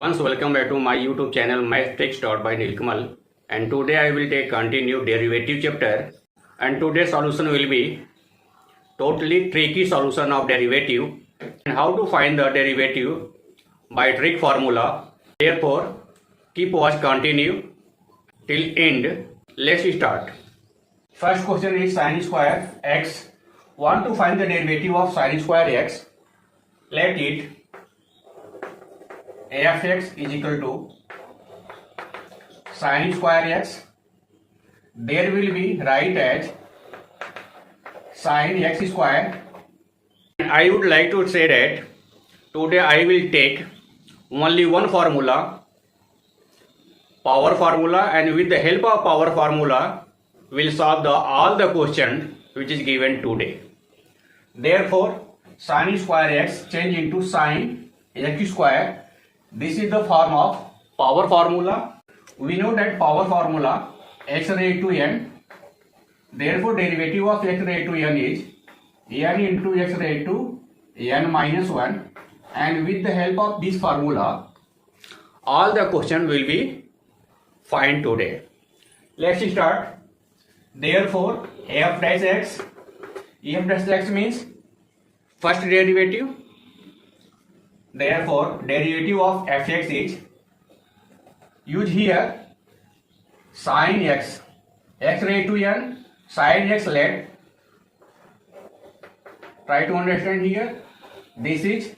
Once welcome back to my YouTube channel Math Tricks taught by Nilkamal, and today I will take continue derivative chapter, and today's solution will be totally tricky solution of derivative and how to find the derivative by trick formula. Therefore keep watch continue till end. Let's start. First question is sin square x. Want to find the derivative of sin square x. Let it f(x) is equal to sin square x. There will be write as sin x square. And I would like to say that today I will take only one formula, power formula, and with the help of power formula will solve all the questions which is given today. Therefore sin square x change into sin x square. This is the form of power formula. We know that power formula x raised to n. Therefore derivative of x raised to n is n into x raised to n minus 1. And with the help of this formula, all the question will be find today. Let's start. Therefore f dash x means first derivative. Therefore derivative of f(x) is use here sin x raised to n, sin x. Let try to understand here. This is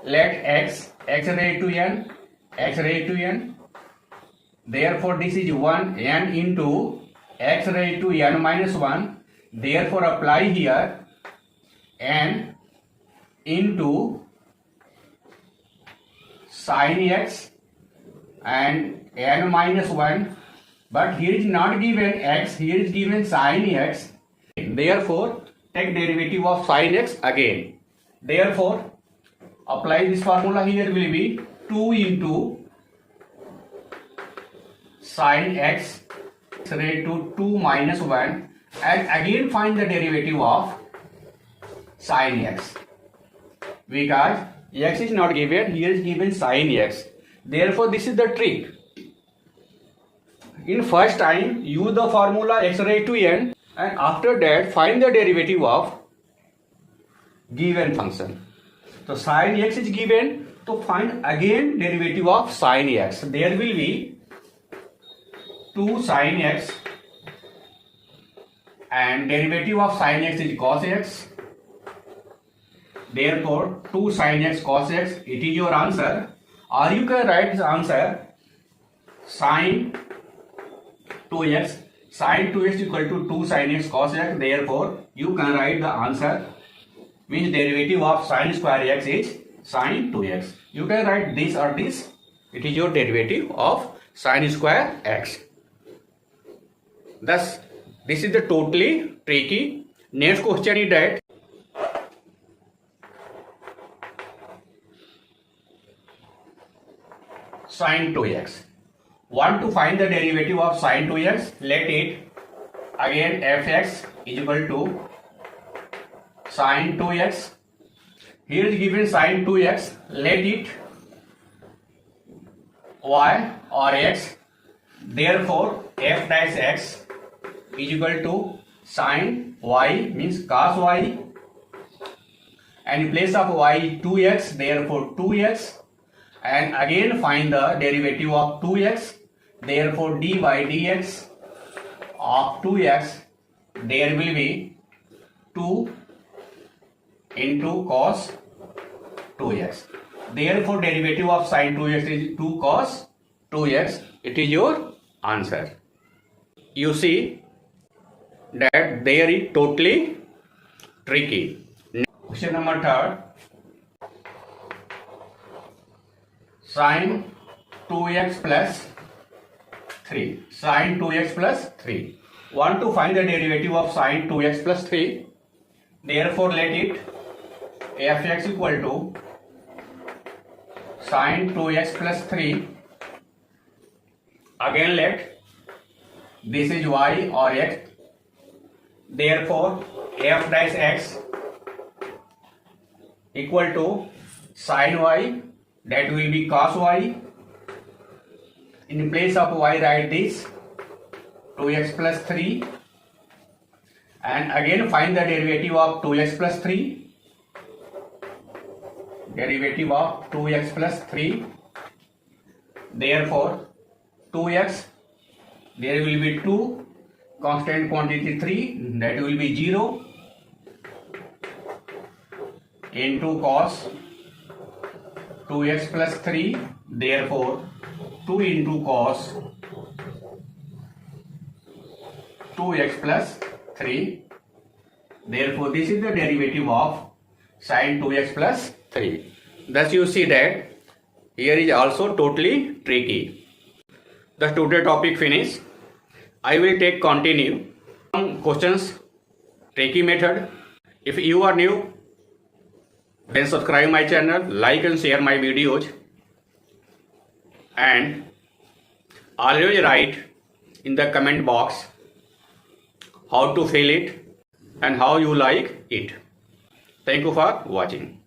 let x raised to n. Therefore this is 1 n into x raised to n minus 1. Therefore apply here n into sin x and n minus 1, but here is not given x, here is given sin x. Therefore take derivative of sin x again. Therefore apply this formula. Here will be 2 into sin x raised to 2 minus 1, and again find the derivative of sin x, because x is not given, here is given sin x. Therefore this is the trick. In first time use the formula x raised to n, and after that find the derivative of given function. So sin x is given, to find again derivative of sin x. There will be 2 sin x, and derivative of sin x is cos x. Therefore 2 sin x cos x, it is your answer. Or you can write this answer sin 2x. Sin 2x equal to 2 sin x cos x. Therefore you can write the answer, means derivative of sin square x is sin 2x. You can write this or this. It is your derivative of sin square x. Thus this is the totally tricky. Next question is that sin 2x. Want to find the derivative of sin 2x. Let it again f(x) is equal to sin 2x. Here is given sin 2x. Let it y or x. Therefore f dash x is equal to sin y, means cos y, and in place of y 2x. Therefore 2x. And again find the derivative of 2x. Therefore dy dx of 2x, there will be 2 into cos 2x. Therefore derivative of sin 2x is 2 cos 2x. It is your answer. You see that there is totally tricky. Question number 3. Sin 2x plus 3. Sin 2x plus 3. Want to find the derivative of sin 2x plus 3. Therefore let it f(x) equal to sin 2x plus 3. Again let this is y or x. Therefore f dash x equal to sin y, that will be cos y, In place of y, write this 2x plus 3, and again find the derivative of 2x plus 3. Derivative of 2x plus 3. Therefore, 2x, there will be 2, constant quantity 3, that will be 0, into cos 2x plus 3. Therefore, 2 into cos 2x plus 3. Therefore, this is the derivative of sin 2x plus 3. Thus, you see that here is also totally tricky. Thus, today topic finish. I will take continue some questions, tricky method. If you are new, then subscribe my channel, like and share my videos, and always write in the comment box how to fill it and how you like it. Thank you for watching.